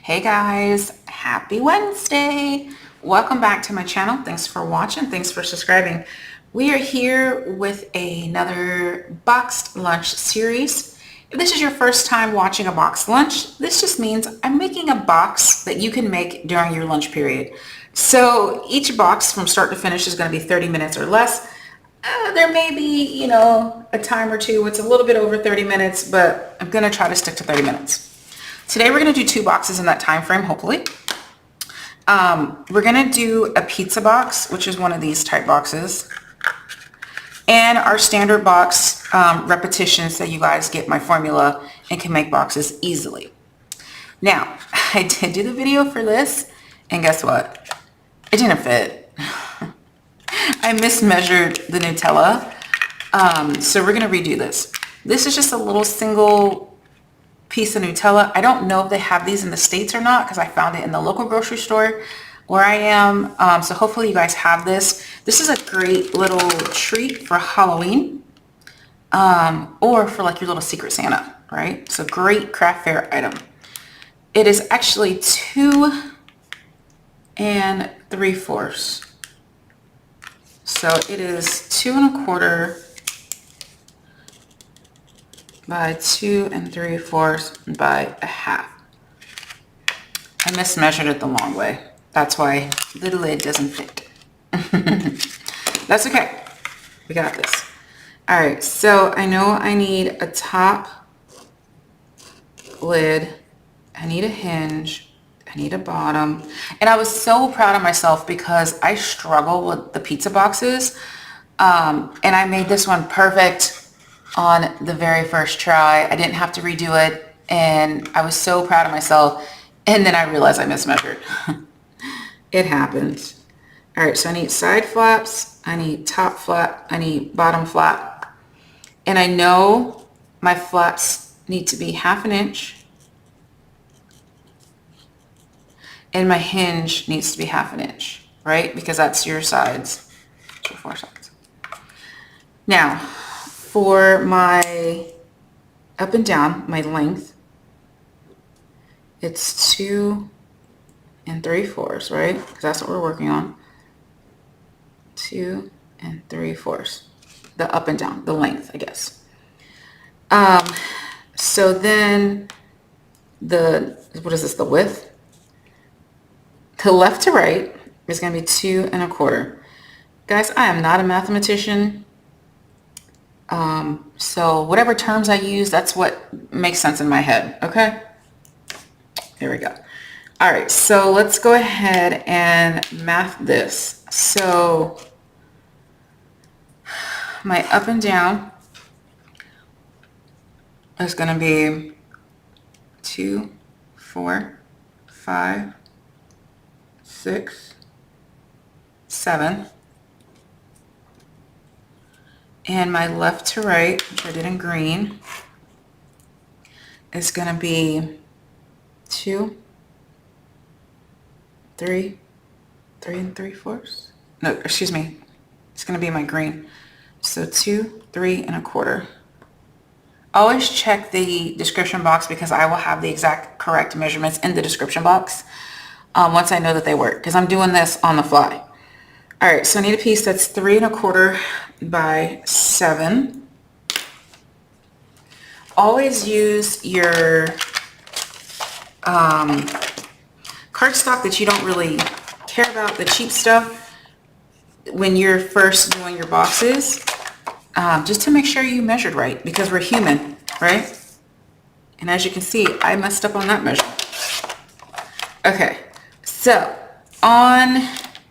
Hey guys, happy Wednesday. Welcome back to my channel. Thanks for watching. Thanks for subscribing. We are here with another boxed lunch series. If this is your first time watching a boxed lunch, this just means I'm making a box that you can make during your lunch period. So each box from start to finish is going to be 30 minutes or less. There may be, a time or two. It's a little bit over 30 minutes, but I'm going to try to stick to 30 minutes. Today we're going to do 2 boxes in that time frame, hopefully. We're going to do a pizza box, which is one of these type boxes, and our standard box repetitions so you guys get my formula and can make boxes easily. Now, I did do the video for this, and guess what? It didn't fit. I mismeasured the Nutella, so we're going to redo this. This is just a little single piece of Nutella. I don't know if they have these in the States or not because I found it in the local grocery store where I am. So hopefully you guys have this. This is a great little treat for Halloween or for like your little Secret Santa, right? It's a great craft fair item. It is actually 2 3/4. So it is 2 1/4 by 2 3/4 by a half. I mismeasured it the long way. That's why the lid doesn't fit. That's okay. We got this. All right, so I know I need a top lid. I need a hinge. I need a bottom. And I was so proud of myself because I struggle with the pizza boxes. And I made this one perfect on the very first try. I didn't have to redo it, and I was so proud of myself. And then I realized I mismeasured. It happens. All right, so I need side flaps, I need top flap, I need bottom flap. And I know my flaps need to be 1/2 inch, and my hinge needs to be 1/2 inch, right? Because that's your sides, that's your 4 sides. Now, for my up and down, my length, it's 2 3/4, right? Because that's what we're working on. 2 3/4. The up and down, the length, I guess. So then what is this, the width? The left to right is going to be 2 1/4. Guys, I am not a mathematician. So whatever terms I use, that's what makes sense in my head. Okay. Here we go. All right. So let's go ahead and math this. So my up and down is going to be 2, 4, 5, 6, 7. And my left to right, which I did in green, is going to be 2, 3 3/4. No, excuse me. It's going to be my green. So 2, 3 1/4. Always check the description box because I will have the exact correct measurements in the description box once I know that they work, because I'm doing this on the fly. All right, so I need a piece that's 3 1/4 by 7. Always use your cardstock that you don't really care about, the cheap stuff, when you're first doing your boxes, just to make sure you measured right, because we're human, right? And as you can see, I messed up on that measurement. Okay, so on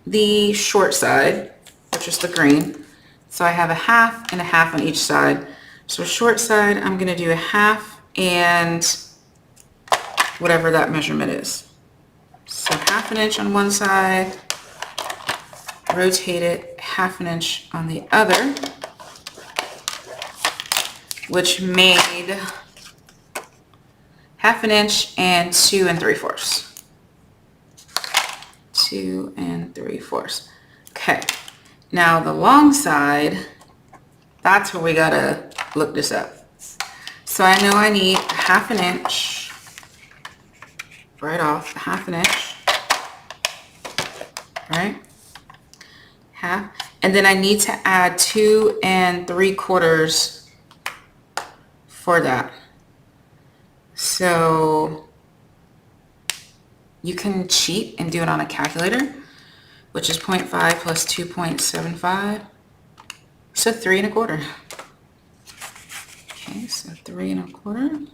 the short side, which is the green, so I have a 1/2 and a 1/2 on each side. So short side, I'm going to do a 1/2 and whatever that measurement is. So 1/2 inch on one side, rotate it 1/2 inch on the other, which made 1/2 inch and 2 3/4. 2 3/4. Okay. Now the long side, that's where we gotta look this up. So I know I need 1/2 inch right off, 1/2 inch, right? Half. And then I need to add 2 3/4 for that. So you can cheat and do it on a calculator, which is 0.5 plus 2.75. So 3 1/4. Okay, so 3 1/4.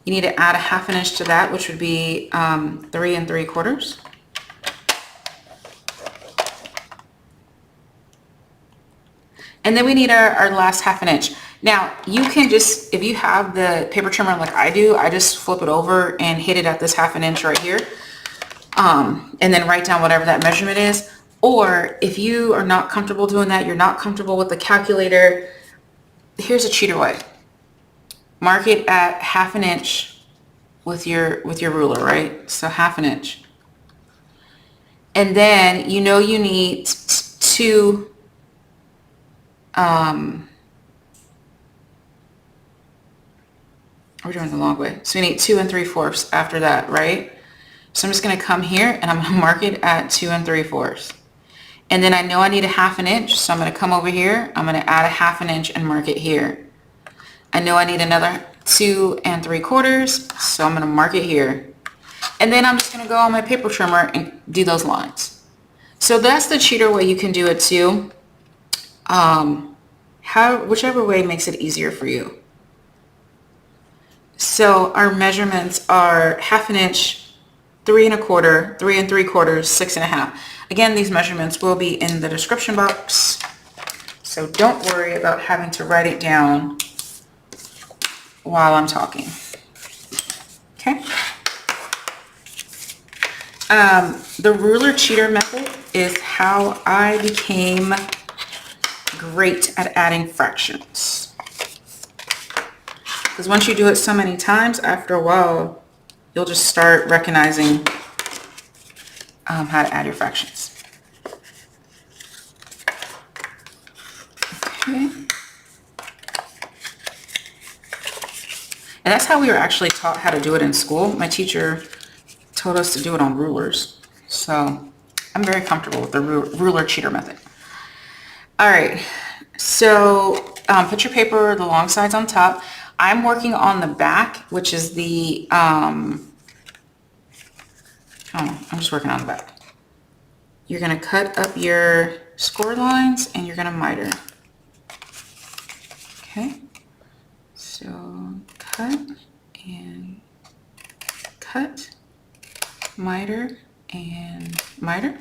You need to add a 1/2 inch to that, which would be 3 3/4. And then we need our last 1/2 inch. Now you can just, if you have the paper trimmer like I do, I just flip it over and hit it at this 1/2 inch right here. And then write down whatever that measurement is. Or if you are not comfortable doing that, you're not comfortable with the calculator, here's a cheater way. Mark it at 1/2 inch with your ruler, right? So 1/2 inch. And then you know you need 2 we're doing it the long way. So you need 2 3/4 after that, right? So I'm just going to come here and I'm going to mark it at 2 3/4. And then I know I need a 1/2 inch, so I'm going to come over here. I'm going to add a 1/2 inch and mark it here. I know I need another 2 3/4, so I'm going to mark it here. And then I'm just going to go on my paper trimmer and do those lines. So that's the cheater way. You can do it too. Whichever way makes it easier for you. So our measurements are 1/2 inch, 3 1/4, 3 3/4, 6 1/2. Again, these measurements will be in the description box, so don't worry about having to write it down while I'm talking. Okay. The ruler cheater method is how I became great at adding fractions. Because once you do it so many times, after a while, you'll just start recognizing how to add your fractions. Okay. And that's how we were actually taught how to do it in school. My teacher told us to do it on rulers. So I'm very comfortable with the ruler cheater method. All right, so put your paper, the long sides on top. I'm working on the back, which is the, I'm just working on the back. You're gonna cut up your score lines and you're gonna miter. Okay, so cut and cut, miter and miter.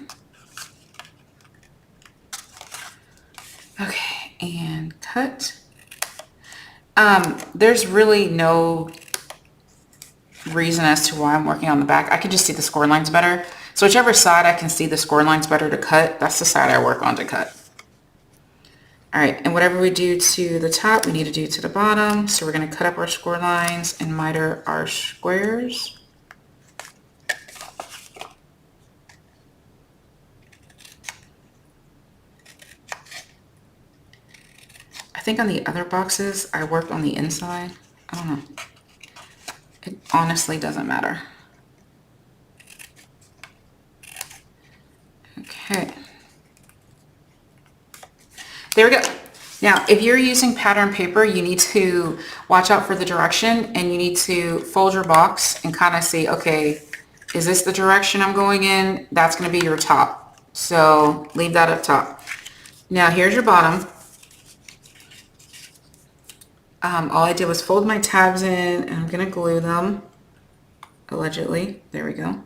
Okay, and cut. There's really no reason as to why I'm working on the back. I can just see the score lines better. So whichever side I can see the score lines better to cut, that's the side I work on to cut. All right, and whatever we do to the top, we need to do to the bottom. So we're going to cut up our score lines and miter our squares. I think on the other boxes, I worked on the inside. I don't know. It honestly doesn't matter. Okay. There we go. Now, if you're using pattern paper, you need to watch out for the direction and you need to fold your box and kind of see, okay, is this the direction I'm going in? That's going to be your top. So leave that up top. Now, here's your bottom. All I did was fold my tabs in and I'm going to glue them, allegedly. There we go.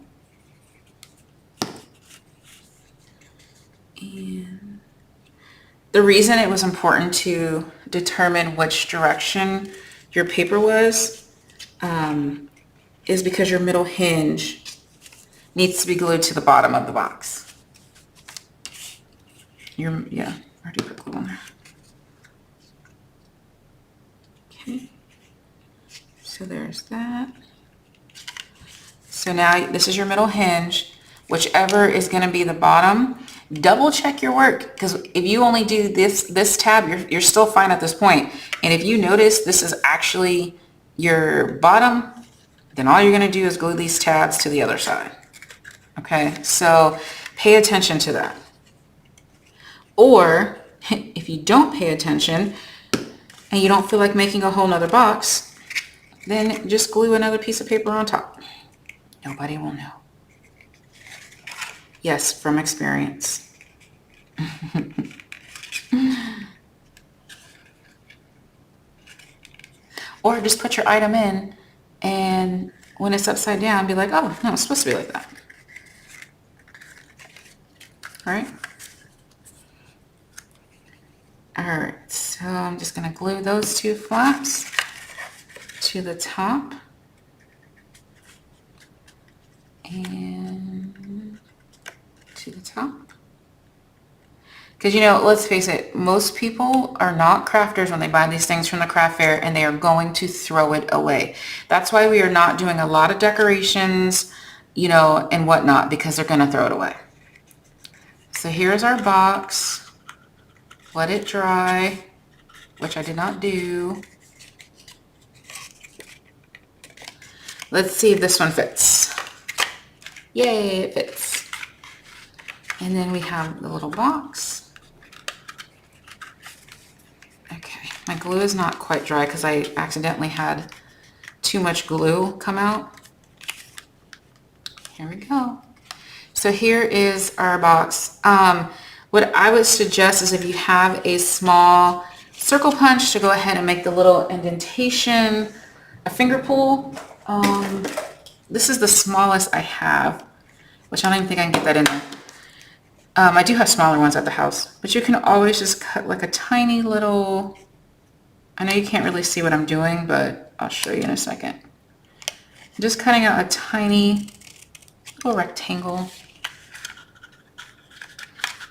And the reason it was important to determine which direction your paper was is because your middle hinge needs to be glued to the bottom of the box. Yeah, I already put glue on there. Okay, so there's that. So now this is your middle hinge. whichever is going to be the bottom. Double check your work, because if you only do this tab, you're still fine at this point. And if you notice this is actually your bottom, then all you're going to do is glue these tabs to the other side. Okay, so pay attention to that. Or if you don't pay attention and you don't feel like making a whole nother box, then just glue another piece of paper on top. Nobody will know. Yes, from experience. Or just put your item in, and when it's upside down, be like, oh, no, it's supposed to be like that. All right? All right, so I'm just going to glue those two flaps to the top. And to the top. Because, you know, let's face it, most people are not crafters when they buy these things from the craft fair, and they are going to throw it away. That's why we are not doing a lot of decorations, you know, and whatnot, because they're going to throw it away. So here's our box. Let it dry, which I did not do. Let's see if this one fits. Yay, it fits. And then we have the little box. Okay, my glue is not quite dry because I accidentally had too much glue come out. Here we go. So here is our box. What I would suggest is if you have a small circle punch, to go ahead and make the little indentation, a finger pull. This is the smallest I have, which I don't even think I can get that in there. I do have smaller ones at the house, but you can always just cut like a tiny little, I know you can't really see what I'm doing, but I'll show you in a second. I'm just cutting out a tiny little rectangle.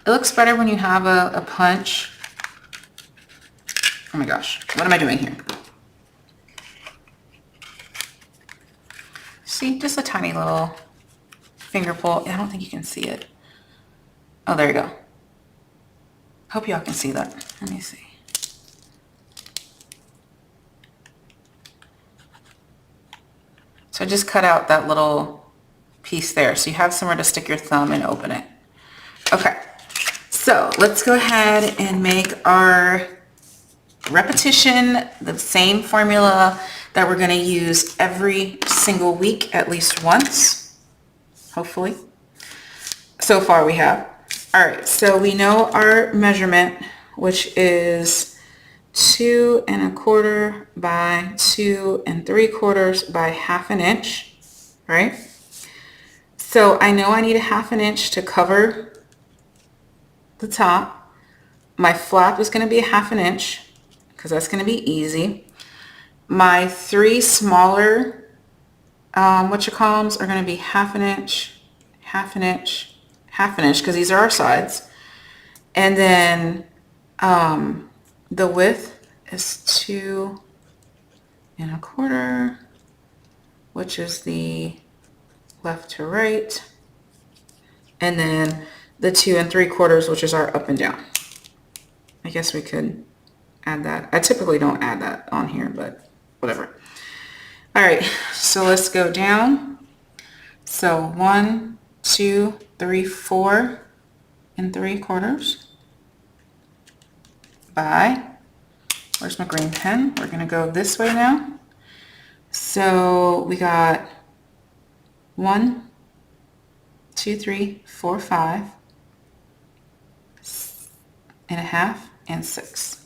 It looks better when you have a punch. Oh my gosh, what am I doing here? See, just a tiny little finger pull. I don't think you can see it. Oh, there you go. Hope y'all can see that. Let me see. So just cut out that little piece there, so you have somewhere to stick your thumb and open it. Okay, so let's go ahead and make our repetition, the same formula that we're going to use every single week at least once, hopefully. So far we have. All right, so we know our measurement, which is 2 1/4 by 2 3/4 by 1/2 inch, right? So I know I need a 1/2 inch to cover the top. My flap is going to be a 1/2 inch because that's going to be easy. My 3 smaller whatchamacallits are going to be 1/2 inch, 1/2 inch, 1/2 inch, because these are our sides. And then the width is 2 1/4, which is the left to right. And then the 2 3/4, which is our up and down. I guess we could add that. I typically don't add that on here, but whatever. All right, so let's go down. So 1, 2, 3, 4 3/4 by, where's my green pen? We're gonna go this way now. So we got 1, 2, 3, 4, 5 1/2 and 6.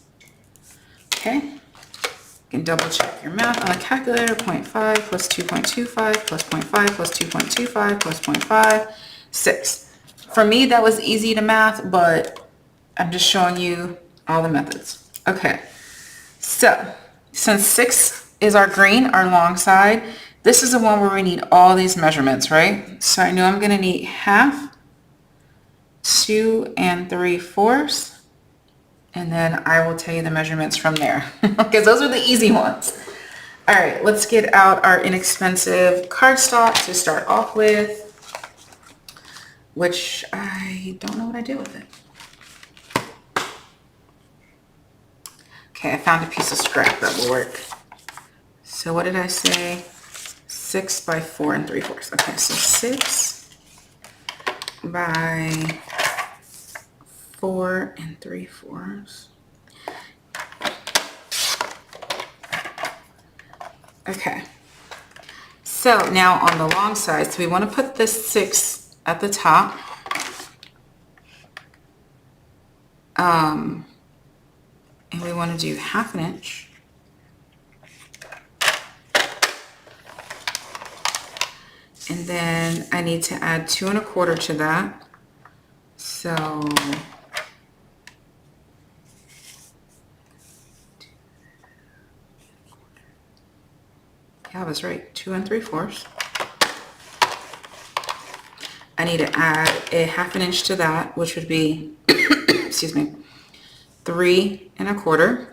Okay. You can double check your math on a calculator. 0.5 plus 2.25 plus 0.5 plus 2.25 plus 0.5, 6. For me, that was easy to math, but I'm just showing you all the methods. Okay. So since 6 is our green, our long side, this is the one where we need all these measurements, right? So I know I'm going to need 1/2, 2 3/4, and then I will tell you the measurements from there, because those are the easy ones. All right, let's get out our inexpensive cardstock to start off with. which I don't know what I did with it. Okay, I found a piece of scrap that will work. So what did I say? 6 by 4 3/4. Okay, so 6 by 4 3/4. Okay. So now on the long side, so we want to put this 6 at the top. And we want to do 1/2 inch. And then I need to add 2 1/4 to that. So yeah, I was right, 2 3/4. I need to add a 1/2 inch to that, which would be, excuse me, 3 1/4.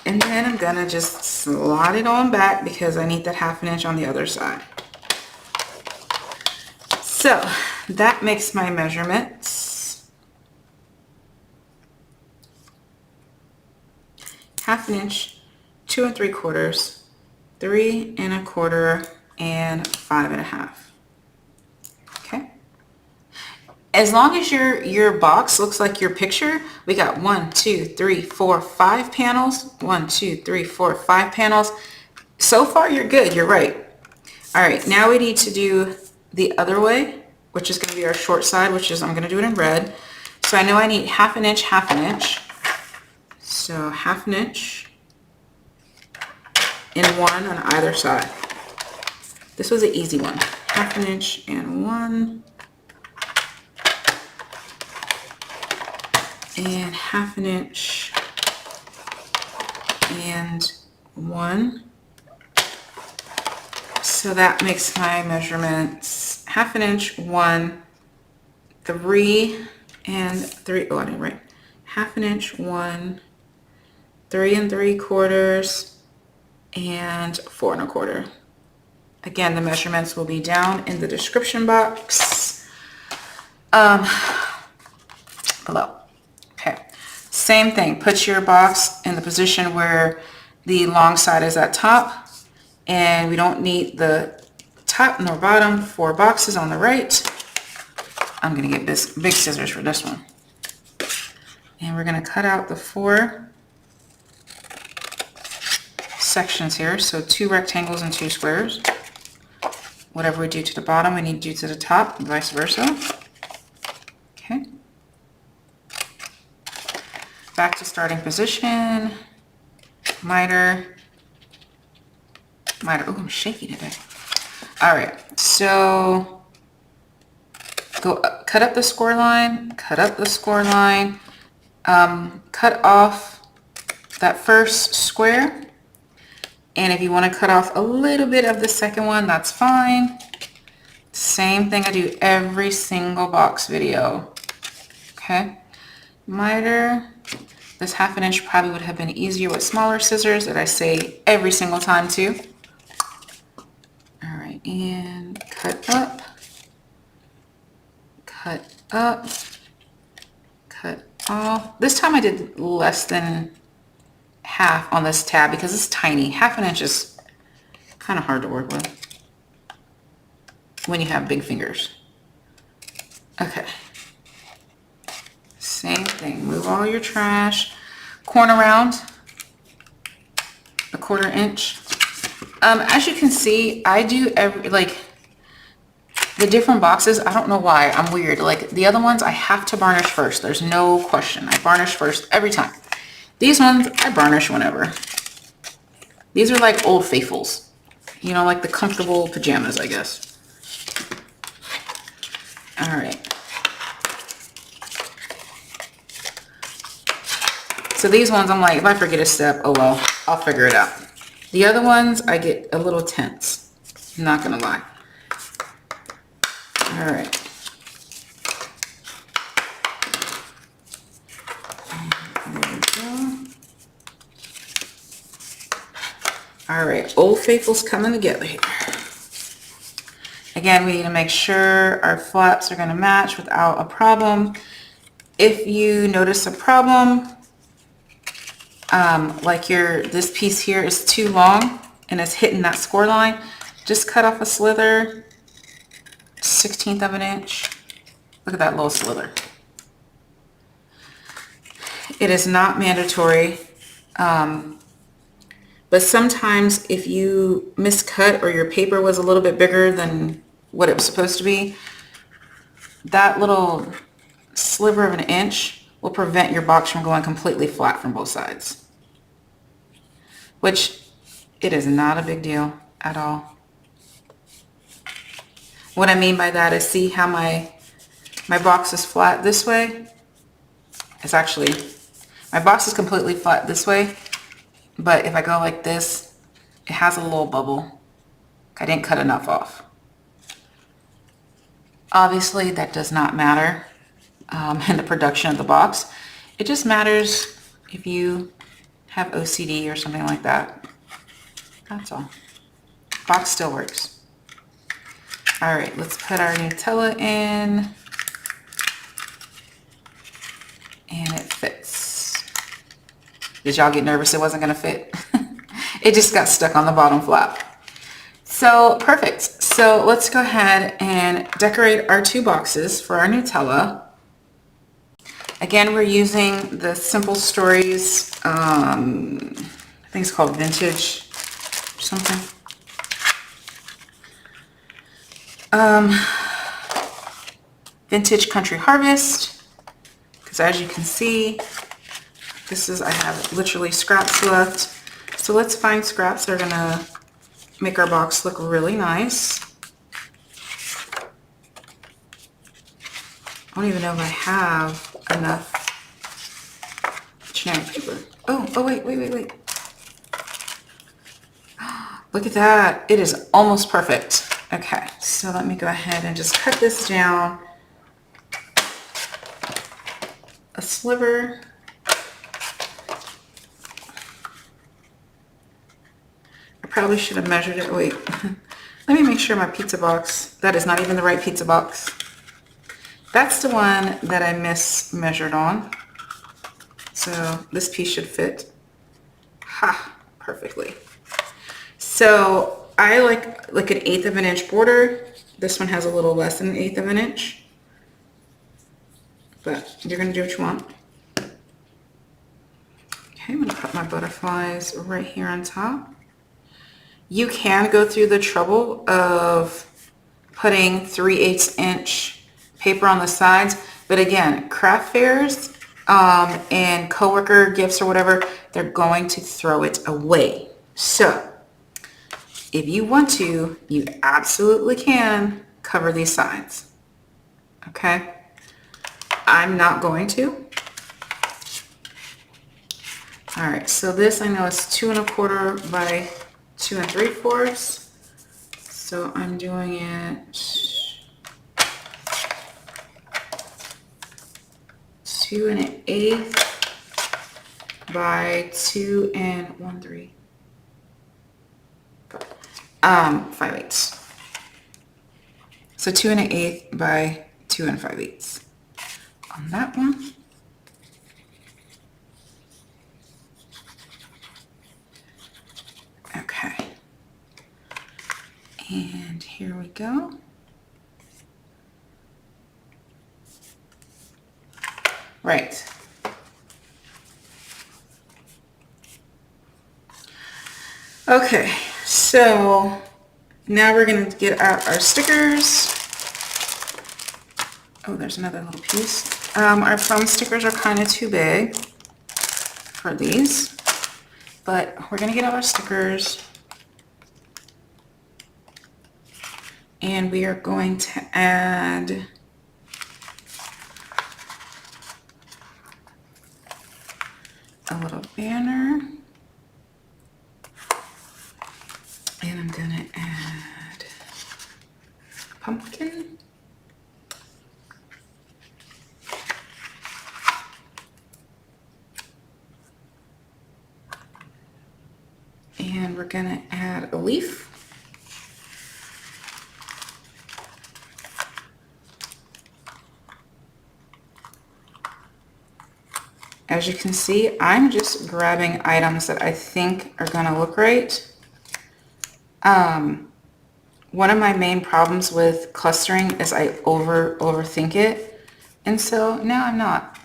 And then I'm gonna just slide it on back because I need that 1/2 inch on the other side. So that makes my measurements. 1/2 inch, 2 3/4, 3 1/4, and 5 1/2. Okay. As long as your box looks like your picture, we got 1, 2, 3, 4, 5 panels. 1, 2, 3, 4, 5 panels. So far, you're good. You're right. All right, now we need to do the other way, which is going to be our short side, which is I'm going to do it in red. So I know I need 1/2 inch, 1/2 inch. So 1/2 inch and 1 on either side. This was an easy one. 1/2 inch and 1. And 1/2 inch and 1. So that makes my measurements 1/2 inch, 1, 3 3. Oh, I didn't write. 1/2 inch, 1, 3 3/4, and 4 1/4. Again, the measurements will be down in the description box below. Okay, same thing. Put your box in the position where the long side is at top, and we don't need the top nor bottom 4 boxes on the right. I'm gonna get this big scissors for this one, and we're gonna cut out the 4 sections here. So 2 rectangles and 2 squares. Whatever we do to the bottom, we need to do to the top, and vice versa. Okay. Back to starting position. Miter. Oh, I'm shaky today. All right, so go cut up the score line, cut up the score line, cut off that first square. And if you want to cut off a little bit of the second one, that's fine. Same thing I do every single box video. Okay. Miter. This 1/2 inch probably would have been easier with smaller scissors that I say every single time too. All right, and cut up, cut up, cut off. This time I did less than half on this tab because it's tiny. 1/2 inch is kind of hard to work with when you have big fingers. Okay. Same thing. Move all your trash. Corner round, 1/4 inch. As you can see, I do the different boxes. I don't know why. I'm weird. Like the other ones, I have to varnish first. There's no question. I varnish first every time. These ones, I varnish whenever. These are like Old Faithfuls. You know, like the comfortable pajamas, I guess. All right. So these ones, I'm like, if I forget a step, oh well, I'll figure it out. The other ones, I get a little tense. I'm not gonna lie. All right. All right, Old Faithful's coming together here. Again, we need to make sure our flaps are going to match without a problem. If you notice a problem, like this piece here is too long and it's hitting that score line, just cut off a slither, 1/16 of an inch. Look at that little slither. It is not mandatory, but sometimes if you miscut or your paper was a little bit bigger than what it was supposed to be, that little sliver of an inch will prevent your box from going completely flat from both sides, which it is not a big deal at all. What I mean by that is, see how my box is flat this way? It's actually, my box is completely flat this way, but if I go like this, it has a little bubble. I didn't cut enough off. Obviously, that does not matter in the production of the box. It just matters if you have OCD or something like that. That's all. Box still works. All right, let's put our Nutella in. And it fits. Did y'all get nervous it wasn't gonna fit? It just got stuck on the bottom flap. So perfect. So let's go ahead and decorate our 2 boxes for our Nutella. Again, we're using the Simple Stories, I think it's called Vintage or something. Vintage Country Harvest, because as you can see, I have literally scraps left. So let's find scraps that are gonna make our box look really nice. I don't even know if I have enough generic paper. Oh, wait. Look at that. It is almost perfect. Okay, so let me go ahead and just cut this down a sliver. I probably should have measured it. Wait, let me make sure my pizza box, that is not even the right pizza box. That's the one that I mismeasured on. So this piece should fit. Ha, perfectly. So I like an 1/8 of an inch border. This one has a little less than 1/8 of an inch. But you're gonna do what you want. Okay, I'm gonna put my butterflies right here on top. You can go through the trouble of putting 3/8 inch paper on the sides, but again, craft fairs and coworker gifts or whatever, they're going to throw it away. So if you want to, you absolutely can cover these sides. Okay? I'm not going to. All right, so this I know is 2 1/4 by 2 3/4. So I'm doing it 2 1/8 by 2 1/3. 5/8. So 2 1/8 by 2 5/8 on that one. Okay. And here we go. Right. Okay, so now we're going to get out our stickers. Oh, there's another little piece. Our foam stickers are kind of too big for these, but we're going to get out our stickers. And we are going to add a little banner. And I'm going to add a pumpkin. And we're going to add a leaf. as you can see, I'm just grabbing items that I think are gonna look right. One of my main problems with clustering is I overthink it. And so now I'm not.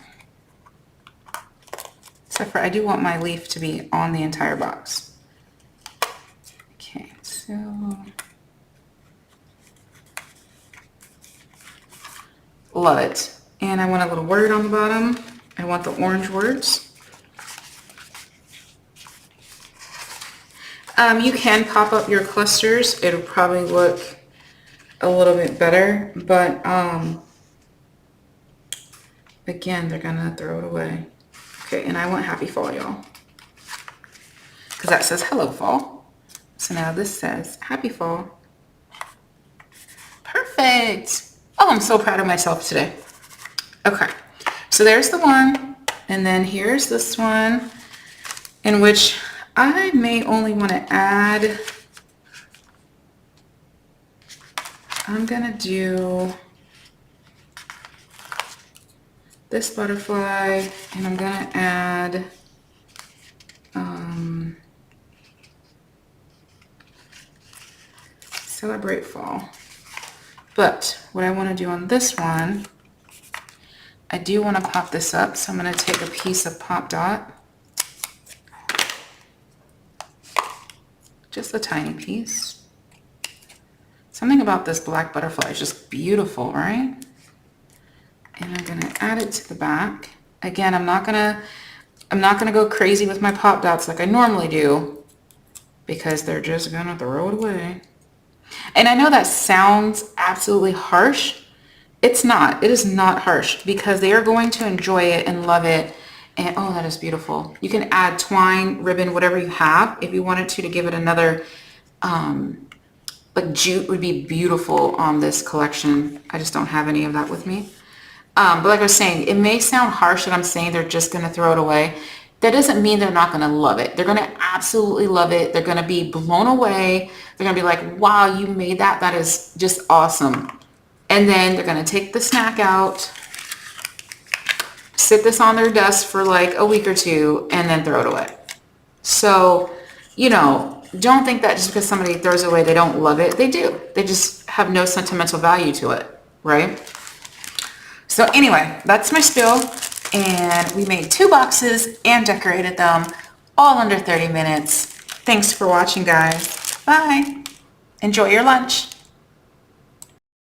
Except for I do want my leaf to be on the entire box. Okay, so love it. And I want a little word on the bottom. I want the orange words. You can pop up your clusters. It'll probably look a little bit better, but again, they're gonna throw it away. Okay, and I want happy fall, y'all, because that says hello fall. So now this says happy fall. Perfect. Oh, I'm so proud of myself today. Okay, so there's the one, and then here's this one, in which I may only want to add, I'm gonna do this butterfly, and I'm gonna add celebrate fall. But what I want to do on this one, I do want to pop this up, so I'm going to take a piece of Pop Dot, just a tiny piece. Something about this black butterfly is just beautiful, right? And I'm going to add it to the back. Again, I'm not gonna go crazy with my Pop Dots like I normally do, because they're just gonna throw it away. And I know that sounds absolutely harsh. It's not. It is not harsh, because they are going to enjoy it and love it. And oh, that is beautiful. You can add twine, ribbon, whatever you have. If you wanted to give it another, like jute would be beautiful on this collection. I just don't have any of that with me. But like I was saying, it may sound harsh that I'm saying they're just going to throw it away. That doesn't mean they're not going to love it. They're going to absolutely love it. They're going to be blown away. They're going to be like, wow, you made that. That is just awesome. And then they're going to take the snack out, sit this on their desk for like a week or two, and then throw it away. So, you know, don't think that just because somebody throws it away, they don't love it. They do. They just have no sentimental value to it, right? So anyway, that's my spill, and we made 2 boxes and decorated them all under 30 minutes. Thanks for watching, guys. Bye. Enjoy your lunch.